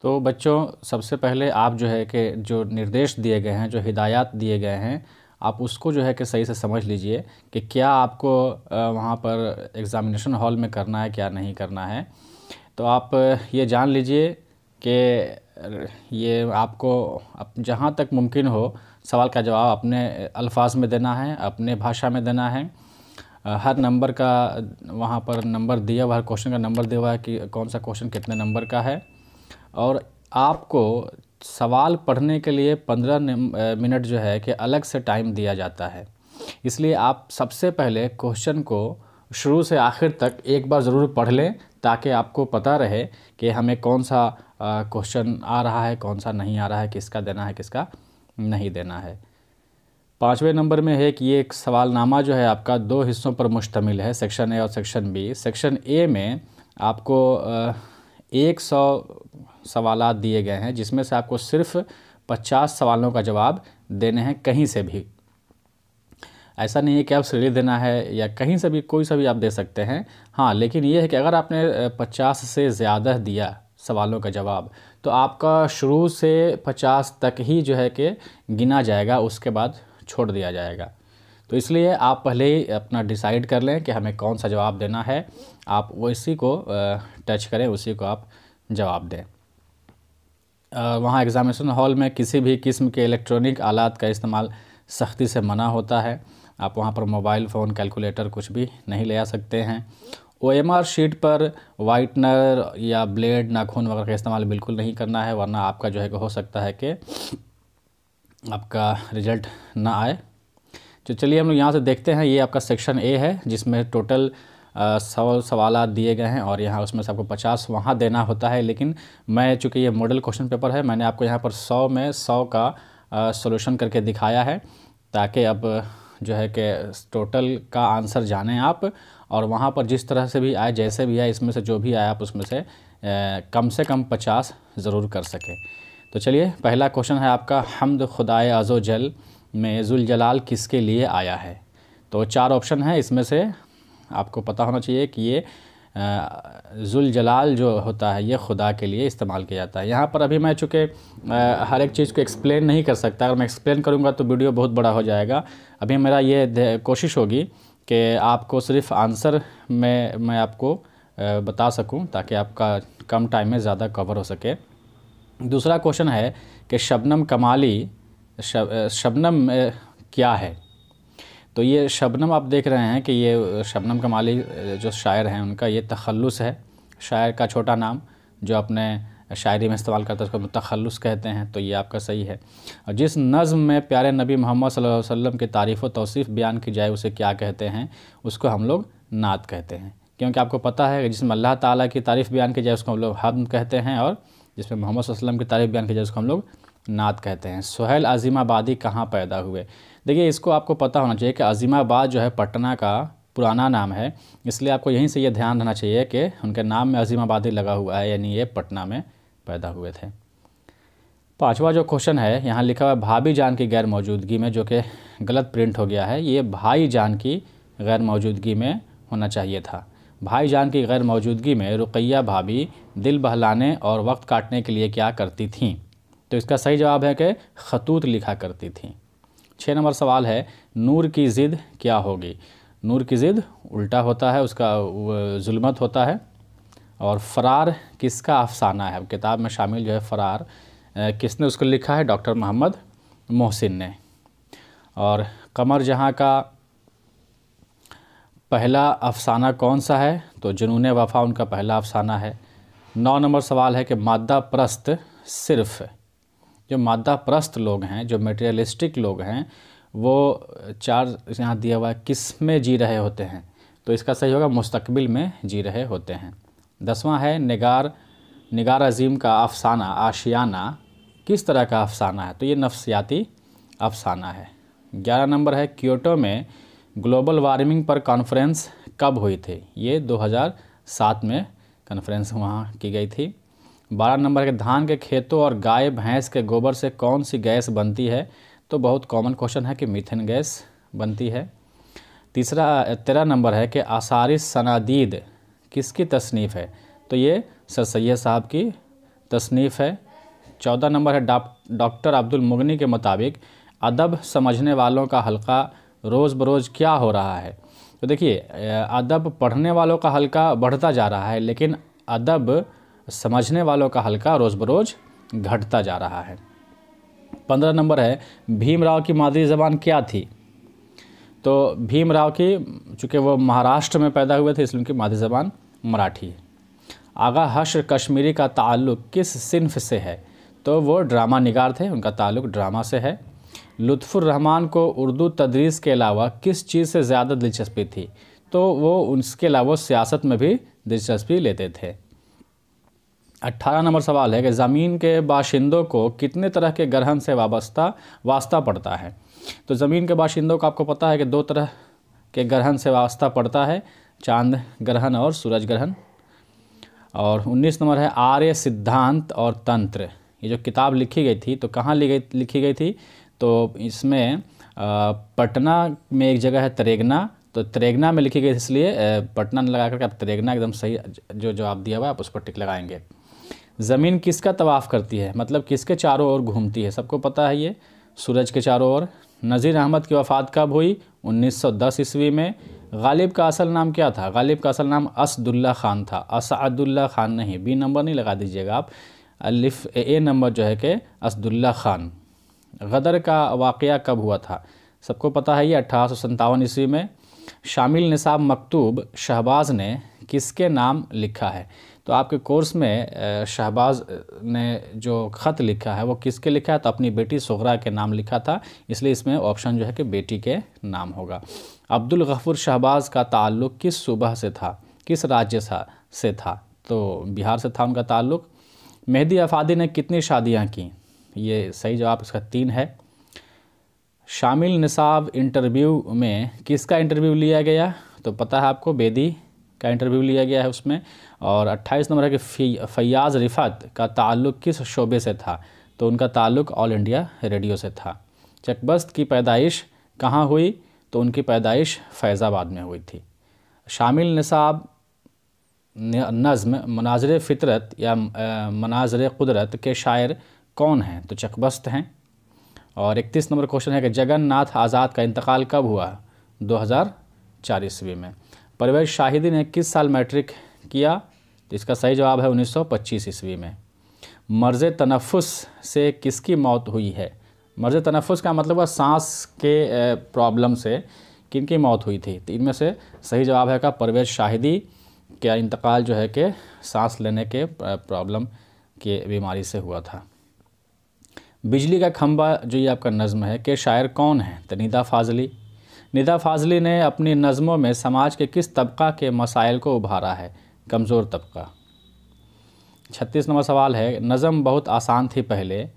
तो बच्चों सबसे पहले आप जो है कि जो निर्देश दिए गए हैं, जो हिदायत दिए गए हैं, आप उसको जो है कि सही से समझ लीजिए कि क्या आपको वहाँ पर एग्ज़ामिनेशन हॉल में करना है, क्या नहीं करना है। तो आप ये जान लीजिए कि ये आपको जहाँ तक मुमकिन हो सवाल का जवाब अपने अल्फाज में देना है, अपने भाषा में देना है। हर नंबर का वहाँ पर नंबर दिया हुआ है, क्वेश्चन का नंबर दिया हुआ है कि कौन सा क्वेश्चन कितने नंबर का है। और आपको सवाल पढ़ने के लिए 15 मिनट जो है कि अलग से टाइम दिया जाता है। इसलिए आप सबसे पहले क्वेश्चन को शुरू से आखिर तक एक बार ज़रूर पढ़ लें, ताकि आपको पता रहे कि हमें कौन सा क्वेश्चन आ रहा है, कौन सा नहीं आ रहा है, किसका देना है, किसका नहीं देना है। 5वें नंबर में है कि ये एक सवालनामा जो है आपका 2 हिस्सों पर मुश्तमिल है, सेक्शन ए और सेक्शन बी। सेक्शन ए में आपको 100 सवालात दिए गए हैं, जिसमें से आपको सिर्फ 50 सवालों का जवाब देने हैं, कहीं से भी। ऐसा नहीं है कि आप सीढ़ी देना है या कहीं से भी कोई सा भी आप दे सकते हैं। हाँ, लेकिन ये है कि अगर आपने 50 से ज़्यादा दिया सवालों का जवाब, तो आपका शुरू से 50 तक ही जो है कि गिना जाएगा, उसके बाद छोड़ दिया जाएगा। तो इसलिए आप पहले ही अपना डिसाइड कर लें कि हमें कौन सा जवाब देना है, आप उसी को टच करें, उसी को आप जवाब दें। वहाँ एग्ज़ामिनेशन हॉल में किसी भी किस्म के इलेक्ट्रॉनिक आलात का इस्तेमाल सख्ती से मना होता है। आप वहाँ पर मोबाइल फ़ोन, कैलकुलेटर कुछ भी नहीं ले आ सकते हैं। OMR शीट पर वाइटनर या ब्लेड, नाखून वगैरह का इस्तेमाल बिल्कुल नहीं करना है, वरना आपका जो है कि हो सकता है कि आपका रिज़ल्ट ना आए। तो चलिए हम लोग यहाँ से देखते हैं। ये आपका सेक्शन ए है, जिसमें टोटल 100 सवालात दिए गए हैं और यहाँ उसमें से आपको 50 वहाँ देना होता है। लेकिन मैं चूँकि ये मॉडल क्वेश्चन पेपर है, मैंने आपको यहाँ पर 100 में 100 का सॉल्यूशन करके दिखाया है, ताकि अब जो है कि टोटल का आंसर जानें आप, और वहाँ पर जिस तरह से भी आए, जैसे भी आए, इसमें से जो भी आए आप उसमें से कम 50 ज़रूर कर सकें। तो चलिए, पहला क्वेश्चन है आपका, हम्द खुदाए अज़ो जल में ज़ुल जलाल किसके लिए आया है। तो 4 ऑप्शन है, इसमें से आपको पता होना चाहिए कि ये ज़ुल जलाल जो होता है ये खुदा के लिए इस्तेमाल किया जाता है। यहाँ पर अभी मैं चूँकि हर एक चीज़ को एक्सप्लेन नहीं कर सकता, अगर मैं एक्सप्लेन करूँगा तो वीडियो बहुत बड़ा हो जाएगा। अभी मेरा ये कोशिश होगी कि आपको सिर्फ आंसर में मैं आपको बता सकूँ, ताकि आपका कम टाइम में ज़्यादा कवर हो सके। दूसरा क्वेश्चन है कि शबनम कमाली शबनम क्या है। तो ये शबनम आप देख रहे हैं कि ये शबनम कमाली जो शायर हैं उनका ये तखल्लुस है, शायर का छोटा नाम जो अपने शायरी में इस्तेमाल करते हैं उसको तखल्लुस कहते हैं। तो ये आपका सही है। और जिस नज़्म में प्यारे नबी मोहम्मद सल्लल्लाहु अलैहि वसल्लम की तारीफ़ व तौसीफ़ बयान की जाए उसे क्या कहते हैं, उसको हम लोग नात कहते हैं। क्योंकि आपको पता है कि जिसमें अल्लाह ताला की तारीफ़ बयान की जाए उसको हम लोग हम्द कहते हैं, और जिसमें मोहम्मद सल्लल्लाहु अलैहि वसल्लम की तारीफ़ बयान की जाए उसको हम लोग नात कहते हैं। सुहेल अज़ीमाबादी कहाँ पैदा हुए। देखिए, इसको आपको पता होना चाहिए कि अज़ीमाबाद जो है पटना का पुराना नाम है, इसलिए आपको यहीं से ये ध्यान रहना चाहिए कि उनके नाम में अज़ीमाबादी लगा हुआ है, यानी ये पटना में पैदा हुए थे। 5वां जो क्वेश्चन है, यहाँ लिखा हुआ है भाभी जान की गैर मौजूदगी में, जो कि गलत प्रिंट हो गया है। ये भाई जान की गैर मौजूदगी में होना चाहिए था। भाई जान की गैर मौजूदगी में रुक़ैया भाभी दिल बहलाने और वक्त काटने के लिए क्या करती थीं। तो इसका सही जवाब है कि खतूत लिखा करती थीं। 6 नंबर सवाल है, नूर की ज़िद क्या होगी। नूर की ज़िद उल्टा होता है, उसका जुल्मत होता है। और फ़रार किसका अफसाना है। किताब में शामिल जो है फ़रार, किसने उसको लिखा है, डॉक्टर मोहम्मद मोहसिन ने। और कमर जहाँ का पहला अफसाना कौन सा है, तो जुनून वफ़ा उनका पहला अफसाना है। 9 नंबर सवाल है कि मादा प्रस्त सिर्फ़, जो मादा प्रस्त लोग हैं, जो मटेरियलिस्टिक लोग हैं, वो 4 यहाँ दिया हुआ है, किस में जी रहे होते हैं। तो इसका सही होगा मुस्तकबिल में जी रहे होते हैं। 10वां है निगार अज़ीम का अफसाना आशियाना किस तरह का अफसाना है। तो ये नफ्सियाती अफसाना है। 11 नंबर है, क्योटो में ग्लोबल वार्मिंग पर कॉन्फ्रेंस कब हुई थी। ये 2007 में कॉन्फ्रेंस वहाँ की गई थी। 12 नंबर के, धान के खेतों और गाय भैंस के गोबर से कौन सी गैस बनती है। तो बहुत कॉमन क्वेश्चन है कि मीथेन गैस बनती है। 13 नंबर है कि आसारी सनादीद किसकी तसनीफ़ है। तो ये सर सैयद साहब की तसनीफ़ है। 14 नंबर है डॉक्टर अब्दुल मुगनी के मुताबिक अदब समझने वालों का हल्का रोज़ बरोज़ क्या हो रहा है। तो देखिए अदब पढ़ने वालों का हल्का बढ़ता जा रहा है, लेकिन अदब समझने वालों का हल्का रोज़ बरोज़ घटता जा रहा है। 15 नंबर है भीमराव की मादरी ज़बान क्या थी। तो भीमराव की, चूँकि वो महाराष्ट्र में पैदा हुए थे, इसलिए उनकी मादरी ज़बान मराठी है। आगा हश्र कश्मीरी का ताल्लुक़ किस सिन्फ से है। तो वो ड्रामा निगार थे, उनका ताल्लुक़ ड्रामा से है। लुत्फ़ुर रहमान को उर्दू तदरीस के अलावा किस चीज़ से ज़्यादा दिलचस्पी थी। तो वो उसके अलावा सियासत में भी दिलचस्पी लेते थे। 18 नंबर सवाल है कि ज़मीन के बाशिंदों को कितने तरह के ग्रहण से वास्ता पड़ता है। तो ज़मीन के बाशिंदों को आपको पता है कि 2 तरह के ग्रहण से वास्ता पड़ता है, चांद ग्रहण और सूरज ग्रहण। और 19 नंबर है आर्य सिद्धांत और तंत्र। ये जो किताब लिखी गई थी तो कहाँ लिखी गई थी। तो इसमें पटना में एक जगह है तरेगना, तो तरेगना में लिखी गई, इसलिए पटना न लगा करके आप तरेगना एकदम सही जो जवाब दिया हुआ है आप उस पर टिक लगाएंगे। ज़मीन किसका तवाफ़ करती है, मतलब किसके चारों ओर घूमती है। सबको पता है ये सूरज के चारों ओर। नज़ीर अहमद की वफ़ात कब हुई। 1910 ईस्वी में। गालिब का असल नाम क्या था। गालिब का असल नाम असदुल्ला ख़ान था, असदुल्ला ख़ान नहीं। बी नंबर नहीं लगा दीजिएगा आप, अलिफ ए नंबर जो है कि असदुल्ला ख़ान। गदर का वाक़या कब हुआ था। सबको पता है ये 1857 ईस्वी में। शामिल निसाब मकतूब शहबाज़ ने किसके नाम लिखा है। तो आपके कोर्स में शहबाज़ ने जो ख़त लिखा है वो किसके लिखा है, तो अपनी बेटी सुगरा के नाम लिखा था, इसलिए इसमें ऑप्शन जो है कि बेटी के नाम होगा। अब्दुल गफ़ूर शहबाज़ का ताल्लुक़ किस सूबा से था, किस राज्य से था। तो बिहार से था उनका ताल्लुक़। मेहदी अफ़ादी ने कितनी शादियाँ की। ये सही जवाब इसका 3 है। शामिल निसाब इंटरव्यू में किसका इंटरव्यू लिया गया, तो पता है आपको बेदी का इंटरव्यू लिया गया है उसमें। और 28 नंबर है कि फ़ैयाज़ रिफ़त का ताल्लुक़ किस शोबे से था। तो उनका ताल्लुक़ ऑल इंडिया रेडियो से था। चकबस्त की पैदाइश कहाँ हुई, तो उनकी पैदाइश फैज़ाबाद में हुई थी। शामिल निसाब नज़्म मनाज़िर फ़ितरत या मनाज़िर क़ुदरत के शायर कौन हैं, तो चकबस्त हैं। और 31 नंबर क्वेश्चन है कि जगन्नाथ आज़ाद का इंतकाल कब हुआ, 2004 ईस्वी में। परवेज़ शाहिदी ने किस साल मैट्रिक किया, तो इसका सही जवाब है 1925 ईस्वी में। मर्ज़ तनफ़ुस से किसकी मौत हुई है। मर्ज़ तनफ़ुस का मतलब है सांस के प्रॉब्लम से किनकी मौत हुई थी। तो इनमें से सही जवाब है का परवेज़ शाहिदी का इंतकाल जो है कि सांस लेने के प्रॉब्लम के बीमारी से हुआ था। बिजली का खंभा जो ये आपका नज़्म है कि शायर कौन है, तो निदा फ़ाज़ली। निदा फ़ाज़ली ने अपनी नज़मों में समाज के किस तबका के मसाइल को उभारा है, कमज़ोर तबका। 36 नंबर सवाल है नज़म बहुत आसान थी पहले,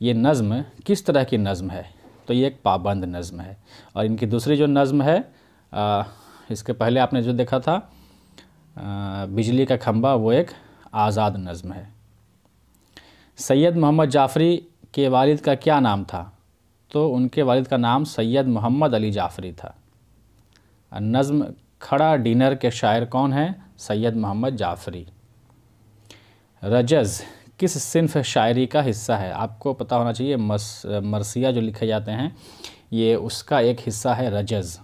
ये नज़्म किस तरह की नज़्म है, तो ये एक पाबंद नज़्म है। और इनकी दूसरी जो नज़्म है इसके पहले आपने जो देखा था बिजली का खंभा, वो एक आज़ाद नज़्म है। सैयद मोहम्मद जाफ़री के वालिद का क्या नाम था, तो उनके वालिद का नाम सैयद मोहम्मद अली जाफ़री था। नज़्म खड़ा डिनर के शायर कौन हैं, सैयद मोहम्मद जाफ़री। रजज़ किस सिन्फ़ शायरी का हिस्सा है, आपको पता होना चाहिए। मरसिया जो लिखे जाते हैं ये उसका एक हिस्सा है रजज़।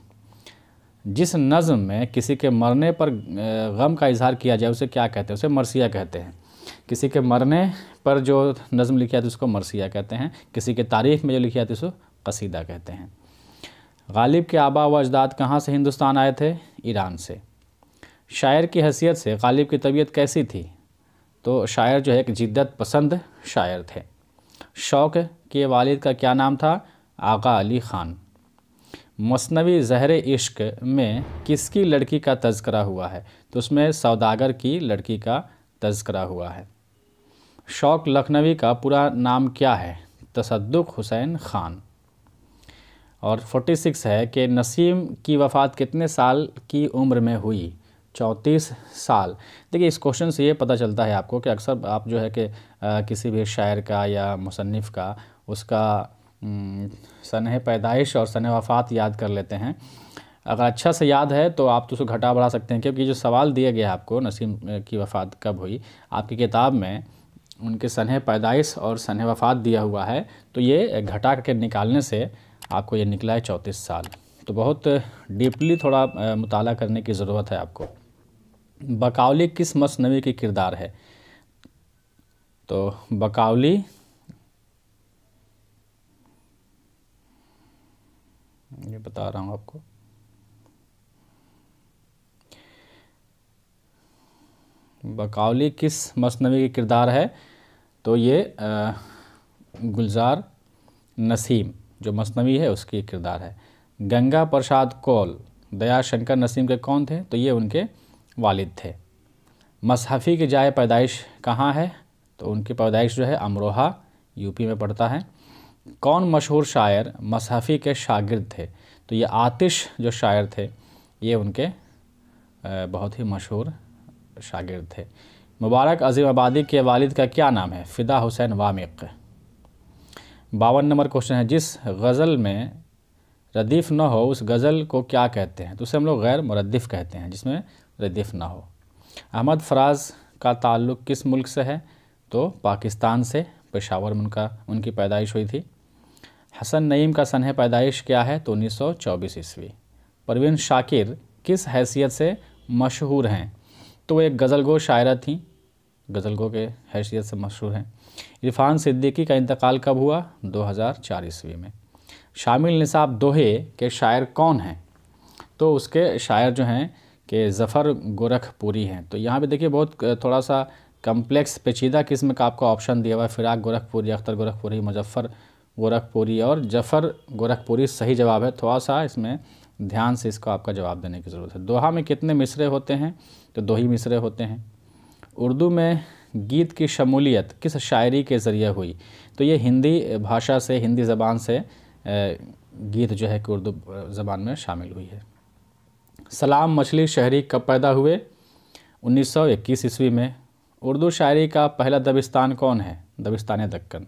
जिस नज़्म में किसी के मरने पर गम का इजहार किया जाए उसे क्या कहते हैं, उसे मरसिया कहते हैं। किसी के मरने पर जो नज़्म लिखी जाती है उसको मरसिया कहते हैं। किसी के तारीख़ में जो लिखी जाती है उसको कसीदा कहते हैं। गालिब के आबा व अजदाद कहाँ से हिंदुस्तान आए थे, ईरान से। शायर की हैसियत से गालिब की तबीयत कैसी थी, तो शायर जो है एक जिद्दत पसंद शायर थे। शौक़ के वालिद का क्या नाम था, आगा अली ख़ान। मसनवी ज़हरे इश्क में किसकी लड़की का तज़किरा हुआ है, तो उसमें सौदागर की लड़की का तज़किरा हुआ है। शौक़ लखनवी का पूरा नाम क्या है, तसद्दुक़ हुसैन ख़ान। और 46 है कि नसीम की वफ़ात कितने साल की उम्र में हुई, 34 साल। देखिए इस क्वेश्चन से ये पता चलता है आपको कि अक्सर आप जो है कि किसी भी शायर का या मुसन्निफ़ का उसका सनह पैदाइश और सनह वफ़ात याद कर लेते हैं। अगर अच्छा से याद है तो आप तो उसको घटा बढ़ा सकते हैं, क्योंकि जो सवाल दिया गया है आपको नसीम की वफ़ात कब हुई, आपकी किताब में उनके सनह पैदाइश और सनह वफ़ात दिया हुआ है, तो ये घटा करके निकालने से आपको ये निकला है 34 साल। तो बहुत डीपली थोड़ा मुताला करने की ज़रूरत है आपको। बकौली किस मसनवी की किरदार है? तो बकौली ये बता रहा हूँ आपको, बकौली किस मसनवी की किरदार है? तो ये गुलजार नसीम जो मसनवी है उसकी किरदार है। गंगा प्रसाद कौल दया शंकर नसीम के कौन थे? तो ये उनके वालिद थे। मसहफ़ी की जाए पैदाइश कहाँ है? तो उनकी पैदाइश जो है अमरोहा यूपी में पड़ता है। कौन मशहूर शायर मसहफ़ी के शागिर्द थे? तो ये आतिश जो शायर थे ये उनके बहुत ही मशहूर शागिर्द थे। मुबारक अज़ीम आबादी के वालिद का क्या नाम है? फ़िदा हुसैन वामिक़। 52 नंबर क्वेश्चन है, जिस गज़ल में रदीफ़ न हो उस गज़ल को क्या कहते हैं? तो उसे हम लोग गैर मुरद्दिफ़ कहते हैं, जिसमें रदीफ़ ना हो। अहमद फ़राज़ का ताल्लुक़ किस मुल्क से है? तो पाकिस्तान से, पेशावर में उनकी पैदाइश हुई थी। हसन नईम का सनह पैदाइश क्या है? तो 1924 ईस्वी। परवीन शाकिर किस हैसियत से मशहूर हैं? तो वो एक गज़लगो शायरा थी, गज़लगो के हैसियत से मशहूर हैं। इरफान सिद्दीकी का इंतकाल कब हुआ? 2004 ईस्वी में। शामिल निसाब दोहे के शायर कौन हैं? तो उसके शायर जो हैं कि ज़फ़र गोरखपुरी हैं। तो यहाँ पे देखिए बहुत थोड़ा सा कम्प्लेक्स पेचीदा किस्म का आपको ऑप्शन दिया हुआ है। फ़िराक गोरखपुरी, अख्तर गोरखपुरी, मुजफ्फ़र गोरखपुरी और जफ़र गोरखपुरी सही जवाब है। थोड़ा सा इसमें ध्यान से इसको आपका जवाब देने की ज़रूरत है। दोहा में कितने मिसरे होते हैं? तो 2 ही मिसरे होते हैं। उर्दू में गीत की शमूलियत किस शायरी के ज़रिए हुई? तो ये हिंदी भाषा से, हिंदी ज़बान से गीत जो है कि उर्दू ज़बान में शामिल हुई है। सलाम मछली शहरी कब पैदा हुए? 1921 ईस्वी में। उर्दू शायरी का पहला दबिस्तान कौन है? दबिस्तान दक्कन।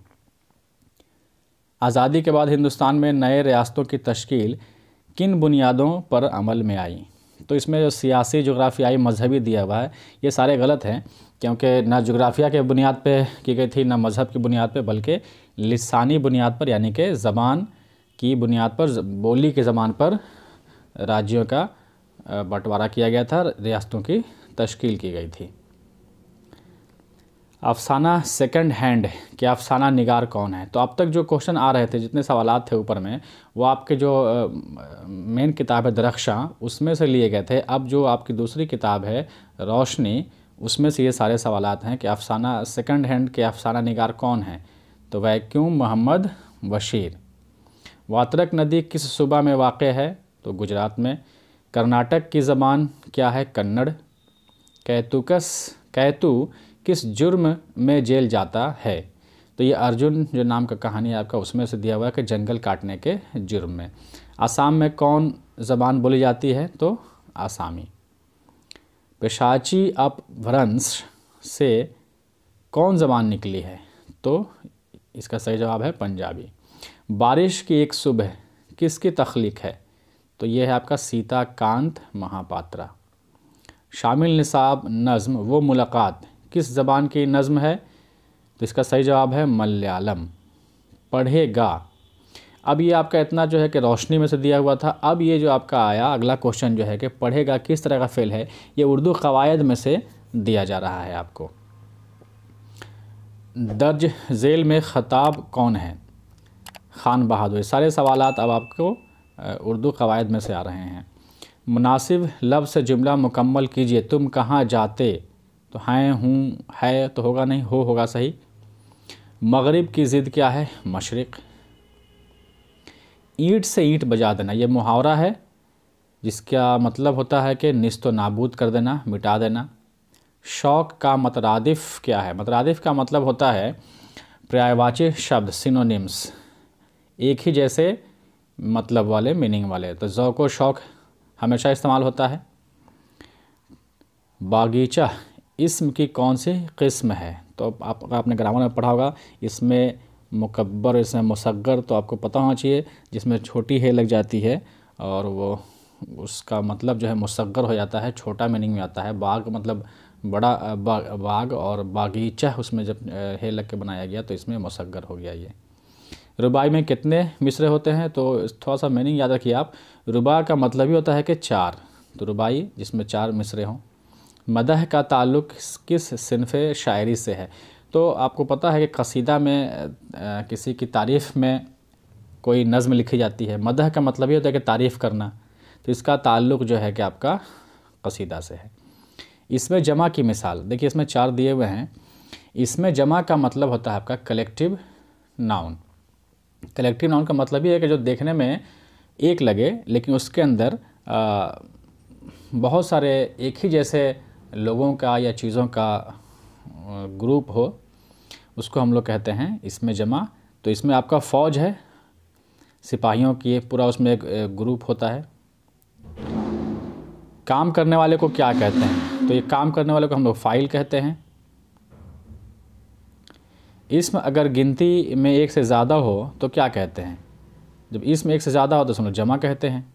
आज़ादी के बाद हिंदुस्तान में नए रियासतों की तश्कील किन बुनियादों पर अमल में आई? तो इसमें जो सियासी, जोग्राफियाई, मजहबी दिया हुआ है ये सारे गलत हैं, क्योंकि ना जोग्राफिया के बुनियाद पे की गई थी, ना मज़हब की बुनियाद पे, बल्कि लिसानी बुनियाद पर, यानी कि ज़बान की बुनियाद पर, बोली के ज़बान पर राज्यों का बंटवारा किया गया था, रियासतों की तश्कील की गई थी। अफसाना सेकंड हैंड के अफसाना निगार कौन है? तो अब तक जो क्वेश्चन आ रहे थे, जितने सवालात थे ऊपर में, वो आपके जो मेन किताब है दरख्शां उसमें से लिए गए थे। अब जो आपकी दूसरी किताब है रोशनी, उसमें से ये सारे सवालात हैं कि अफसाना सेकंड हैंड के अफसाना निगार कौन है? तो वैक्यूम मोहम्मद बशीर। वात्रक नदी किस सूबा में वाक़ है? तो गुजरात में। कर्नाटक की ज़बान क्या है? कन्नड़। कैतु किस जुर्म में जेल जाता है? तो ये अर्जुन जो नाम का कहानी है आपका, उसमें से दिया हुआ है कि जंगल काटने के जुर्म में। आसाम में कौन ज़बान बोली जाती है? तो आसामी। पेशाची अपभ्रंश से कौन ज़बान निकली है? तो इसका सही जवाब है पंजाबी। बारिश की एक सुबह किसकी तख्लीक है? तो ये है आपका सीताकांत महापात्रा। शामिल निसाब नज़्म वो मुलाकात किस ज़बान की नज़्म है? तो इसका सही जवाब है मलयालम। पढ़ेगा, अब ये आपका इतना जो है कि रोशनी में से दिया हुआ था। अब ये जो आपका आया अगला क्वेश्चन जो है कि पढ़ेगा किस तरह का फ़ेल है, ये उर्दू क़वायद में से दिया जा रहा है आपको। दर्ज झेल में ख़ताब कौन है? खान बहादुर। सारे सवालात अब आपको उर्दू क़वायद में से आ रहे हैं। मुनासिब लफ्ज़ से जुमला मुकम्मल कीजिए। तुम कहाँ जाते? तो हैं, हूँ, है तो होगा नहीं, हो होगा सही। मगरिब की ज़िद क्या है? मशरिक़। ईंट से ईंट बजा देना, ये मुहावरा है जिसका मतलब होता है कि निस्तो नाबूद कर देना, मिटा देना। शौक़ का मतरादिफ़ क्या है? मतरादिफ़ का मतलब होता है पर्यायवाची शब्द, सिनोनिम्स, एक ही जैसे मतलब वाले, मीनिंग वाले। तो ज़ौक़ व शौक़ हमेशा इस्तेमाल होता है। बागीचा इस्म की कौन सी किस्म है? तो आपने ग्रामर में पढ़ा होगा, इसमें मुकब्बर, इसमें मुसग्गर, तो आपको पता होना चाहिए। जिसमें छोटी है लग जाती है और वो उसका मतलब जो है मुसग्गर हो जाता है, छोटा मीनिंग में आता है। बाग मतलब बड़ा बाग और बागीचा उसमें जब हे लग के बनाया गया तो इसमें मुसग्गर हो गया ये। रुबाई में कितने मिसरे होते हैं, तो थोड़ा सा मीनिंग याद रखिए आप। रुबा का मतलब ही होता है कि 4, तो रुबाई जिसमें 4 मिसरे हों। मदह का ताल्लुक़ किस सिनफ़े शायरी से है, तो आपको पता है कि कसीदा में किसी की तारीफ़ में कोई नज़्म लिखी जाती है। मदह का मतलब ये होता है कि तारीफ़ करना, तो इसका ताल्लुक़ जो है कि आपका कसीदा से है। इसमें जमा की मिसाल देखिए, इसमें 4 दिए हुए हैं। इसमें जमा का मतलब होता है आपका कलेक्टिव नाउन। कलेक्टिव नाउन का मतलब ये है कि जो देखने में एक लगे लेकिन उसके अंदर बहुत सारे एक ही जैसे लोगों का या चीज़ों का ग्रुप हो, उसको हम लोग कहते हैं इसमें जमा। तो इसमें आपका फ़ौज है, सिपाहियों की पूरा उसमें एक ग्रुप होता है। काम करने वाले को क्या कहते हैं, तो ये काम करने वाले को हम लोग फ़ाइल कहते हैं। इसमें अगर गिनती में 1 से ज़्यादा हो तो क्या कहते हैं, जब इसमें 1 से ज़्यादा हो तो हम लोग जमा कहते हैं।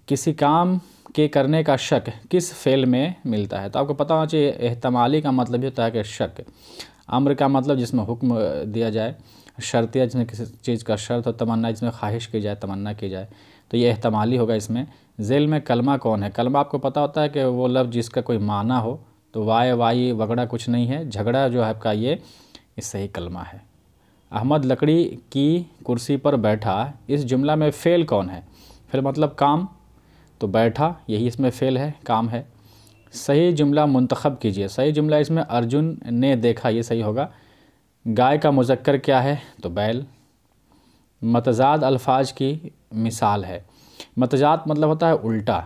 किसी काम के करने का शक किस फ़ेल में मिलता है, तो आपको पता होना चाहिए एहतमाली का मतलब ये होता है कि शक। अम्र का मतलब जिसमें हुक्म दिया जाए, शर्तिया जिसमें किसी चीज़ का शर्त हो, तमन्ना जिसमें ख्वाहिश की जाए, तमन्ना की जाए, तो ये एहतमाली होगा इसमें। ज़ेल में कलमा कौन है, कलमा आपको पता होता है कि वो लफ्ज़ जिसका कोई माना हो, तो वाय वाई वगड़ा कुछ नहीं है, झगड़ा जो है आपका ये इससे ही कलमा है। अहमद लकड़ी की कुर्सी पर बैठा, इस जुमला में फ़ेल कौन है, फ़ेल मतलब काम, तो बैठा यही इसमें फ़ेल है, काम है। सही जुमला मुंतखब कीजिए, सही जुमला इसमें अर्जुन ने देखा, ये सही होगा। गाय का मुज़क्कर क्या है, तो बैल। मतजाद अल्फाज की मिसाल है, मतजाद मतलब होता है उल्टा,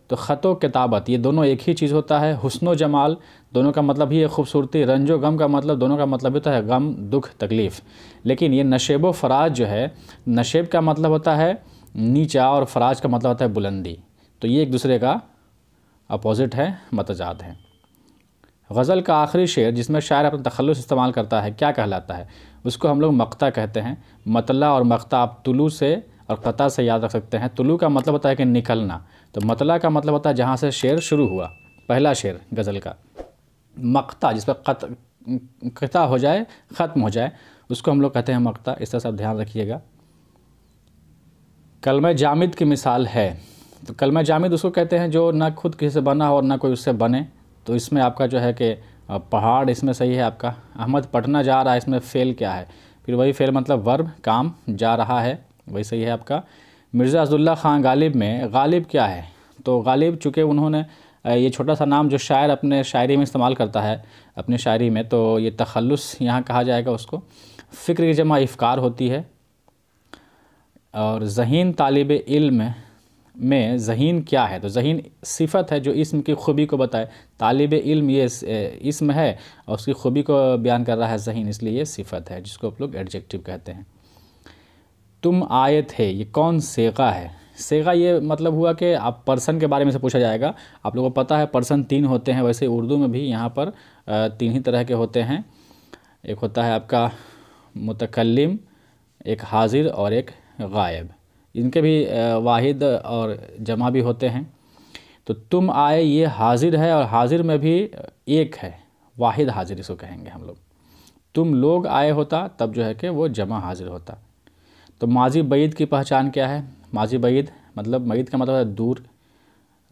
तो ख़त व किताबत ये दोनों एक ही चीज़ होता है। हुस्न व जमाल दोनों का मतलब ही है खूबसूरती, रंज व गम का मतलब दोनों का मतलब होता है गम, दुख, तकलीफ़। लेकिन ये नशेब व फ़राज जो है, नशेब का मतलब होता है नीचा और फ़राज का मतलब होता है बुलंदी, तो ये एक दूसरे का अपोजिट है, मतजाद है। गज़ल का आखिरी शेर जिसमें शायर अपना तखल्लुस इस्तेमाल करता है क्या कहलाता है, उसको हम लोग मक्ता कहते हैं। मतला और मक्ता आप तुलू से और क़ता से याद रख सकते हैं। तुलू का मतलब होता है कि निकलना, तो मतला का मतलब होता है जहाँ से शेर शुरू हुआ, पहला शेर गज़ल का। मक्ता जिस पर क़ता हो जाए, ख़त्म हो जाए, उसको हम लोग कहते हैं मक्ता। इस तरह से आप ध्यान रखिएगा। कलमे जामिद की मिसाल है, तो कलमे जामिद उसको कहते हैं जो ना खुद किसी से बना हो और ना कोई उससे बने, तो इसमें आपका जो है कि पहाड़ इसमें सही है आपका। अहमद पटना जा रहा है, इसमें फ़ेल क्या है, फिर वही फ़ेल मतलब वर्ब, काम, जा रहा है, वही सही है आपका। मिर्ज़ा अब्दुल्ला ख़ान गालिब में गालिब क्या है, तो गालिब चूँकि उन्होंने ये छोटा सा नाम जो शायर अपने शायरी में इस्तेमाल करता है अपनी शायरी में, तो ये तखल्लुस यहाँ कहा जाएगा उसको। फ़िक्र की जमा इफ़कार होती है। और ज़हीन तालिब इल्म में ज़हीन क्या है, तो ज़हीन सिफ़त है जो इस्म की खूबी को बताए। तालिब इल्म ये इस्म है और उसकी खूबी को बयान कर रहा है ज़हीन, इसलिए ये सिफ़त है जिसको आप लोग एडजेक्टिव कहते हैं। तुम आए थे, ये कौन सेगा है, सेगा ये मतलब हुआ कि आप पर्सन के बारे में से पूछा जाएगा। आप लोगों को पता है पर्सन 3 होते हैं, वैसे उर्दू में भी यहाँ पर 3 ही तरह के होते हैं। एक होता है आपका मुतकल्लिम, एक हाजिर और एक गायब। इनके भी वाहिद और जमा भी होते हैं। तो तुम आए ये हाजिर है और हाजिर में भी एक है, वाहिद हाजिर इसको कहेंगे हम लोग। तुम लोग आए होता तब जो है कि वो जमा हाजिर होता। तो माजी बईद की पहचान क्या है, माजी बईद मतलब मईद का मतलब है दूर,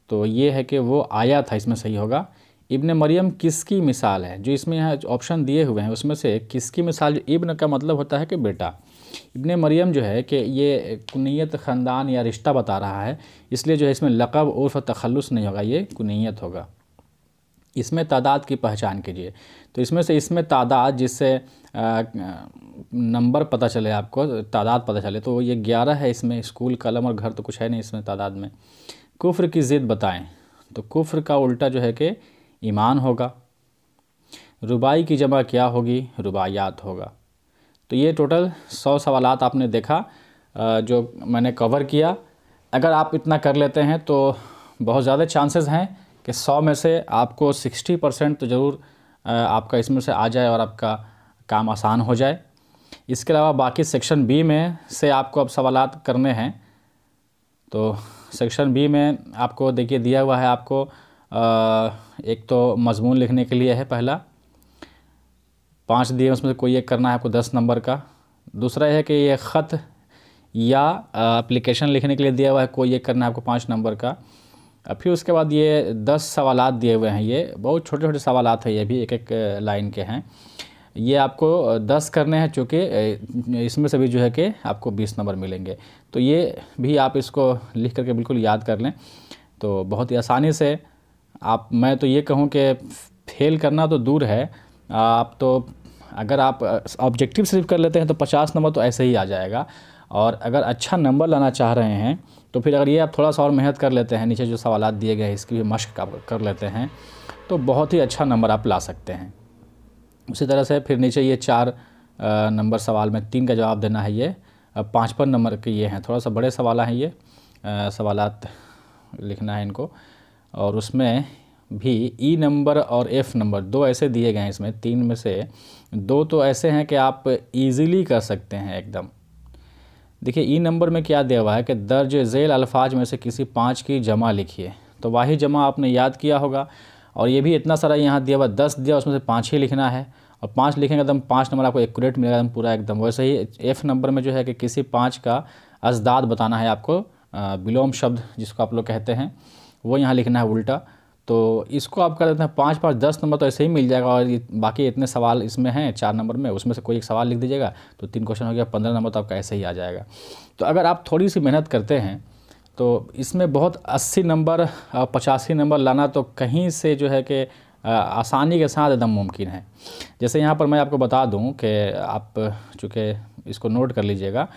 तो ये है कि वो आया था, इसमें सही होगा। इब्न मरियम किसकी मिसाल है, जो इसमें यहाँ ऑप्शन दिए हुए हैं उसमें से किसकी मिसाल, इब्न का मतलब होता है कि बेटा। इब्न मरियम जो है कि ये कुनियत, ख़ानदान या रिश्ता बता रहा है, इसलिए जो है इसमें लक़ब उर्फ़ तखल्लुस नहीं होगा, ये कुनियत होगा। इसमें तादाद की पहचान कीजिए, तो इसमें से इसमें तादाद जिससे नंबर पता चले आपको, तादाद पता चले, तो ये 11 है इसमें। स्कूल, कलम और घर तो कुछ है नहीं इसमें तादाद में। कुफ्र की ज़िद बताएं, तो कुफ्र का उल्टा जो है कि ईमान होगा। रुबाई की जमा क्या होगी, रुबायात होगा। तो ये टोटल 100 सवालात आपने देखा जो मैंने कवर किया। अगर आप इतना कर लेते हैं तो बहुत ज़्यादा चांसेस हैं कि 100 में से आपको 60% तो ज़रूर आपका इसमें से आ जाए और आपका काम आसान हो जाए। इसके अलावा बाकी सेक्शन बी में से आपको अब सवालात करने हैं। तो सेक्शन बी में आपको देखिए दिया हुआ है आपको एक तो मज़मून लिखने के लिए है, पहला 5 दिए उसमें से कोई एक करना है आपको 10 नंबर का। दूसरा है कि ये ख़त या एप्लीकेशन लिखने के लिए दिया हुआ है, कोई एक करना है आपको 5 नंबर का। फिर उसके बाद ये 10 सवालात दिए हुए हैं, ये बहुत छोटे छोटे सवालात हैं, ये भी एक एक लाइन के हैं। ये आपको 10 करने हैं, चूँकि इसमें से भी जो है कि आपको 20 नंबर मिलेंगे। तो ये भी आप इसको लिख करके बिल्कुल याद कर लें, तो बहुत ही आसानी से आप, मैं तो ये कहूँ कि फेल करना तो दूर है, आप तो अगर आप ऑब्जेक्टिव सिर्फ कर लेते हैं तो 50 नंबर तो ऐसे ही आ जाएगा। और अगर अच्छा नंबर लाना चाह रहे हैं तो फिर अगर ये आप थोड़ा सा और मेहनत कर लेते हैं, नीचे जो सवालात दिए गए हैं इसकी भी मश्क आप कर लेते हैं, तो बहुत ही अच्छा नंबर आप ला सकते हैं। उसी तरह से फिर नीचे ये 4 नंबर सवाल में 3 का जवाब देना है। ये 55 नंबर के ये हैं, थोड़ा सा बड़े सवाल हैं ये, सवालात लिखना है इनको। और उसमें भी ई नंबर और एफ़ नंबर 2 ऐसे दिए गए हैं, इसमें 3 में से 2 तो ऐसे हैं कि आप इजीली कर सकते हैं एकदम। देखिए ई नंबर में क्या दिया हुआ है कि दर्ज झेल अल्फाज में से किसी 5 की जमा लिखिए। तो वाही जमा आपने याद किया होगा, और ये भी इतना सारा यहाँ दिया हुआ 10 दिया, उसमें से 5 ही लिखना है, और 5 लिखेंगे एकदम 5 नंबर आपको एक्यूरेट मिलेगा एकदम पूरा एकदम। वैसे ही एफ़ नंबर में जो है कि किसी 5 का अजदाद बताना है आपको, विलोम शब्द जिसको आप लोग कहते हैं, वो यहाँ लिखना है उल्टा। तो इसको आप कर देते हैं 5 5 10 नंबर तो ऐसे ही मिल जाएगा। और बाकी इतने सवाल इसमें हैं 4 नंबर में, उसमें से कोई एक सवाल लिख दीजिएगा तो 3 क्वेश्चन हो गया, 15 नंबर तो आपका ऐसे ही आ जाएगा। तो अगर आप थोड़ी सी मेहनत करते हैं तो इसमें बहुत 80 नंबर 85 नंबर लाना तो कहीं से जो है कि आसानी के साथ एकदम मुमकिन है। जैसे यहाँ पर मैं आपको बता दूँ कि आप चूँकि इसको नोट कर लीजिएगा,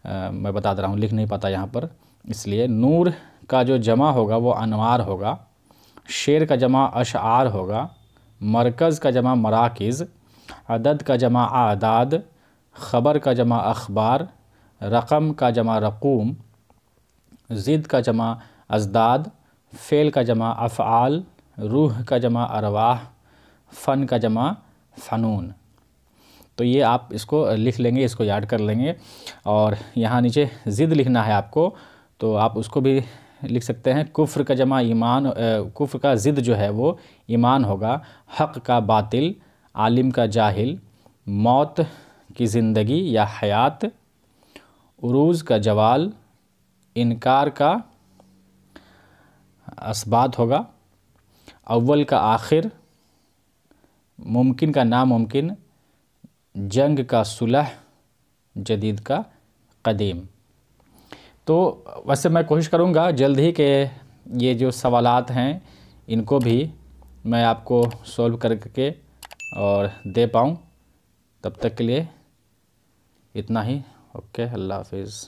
मैं बता दे रहा हूँ, लिख नहीं पाता यहाँ पर, इसलिए नूर का जो जमा होगा वो अनवार होगा, शेर का जमा अशआर होगा, मरकज़ का जमा मराकिज़, अदद का जमा आदाद, ख़बर का जमा अखबार, रक़म का जमा रक़ूम, ज़िद का जमा अज़दाद, फ़ेल का जमा अफ़आल, रूह का जमा अरवाह, फ़न का जमा फ़नून। तो ये आप इसको लिख लेंगे, इसको याद कर लेंगे। और यहाँ नीचे ज़िद लिखना है आपको, तो आप उसको भी लिख सकते हैं। कुफ्र का जमा ईमान, कुफ्र का ज़िद जो है वो ईमान होगा, हक़ का बातिल, आलिम का जाहिल, मौत की ज़िंदगी या हयात, उरूज़ का जवाल, इनकार का असबात होगा, अव्वल का आखिर, मुमकिन का नामुमकिन, जंग का सुलह, जदीद का कदीम। तो वैसे मैं कोशिश करूँगा जल्द ही कि ये जो सवालात हैं इनको भी मैं आपको सॉल्व करके और दे पाऊँ। तब तक के लिए इतना ही। ओके, अल्लाह हाफिज़।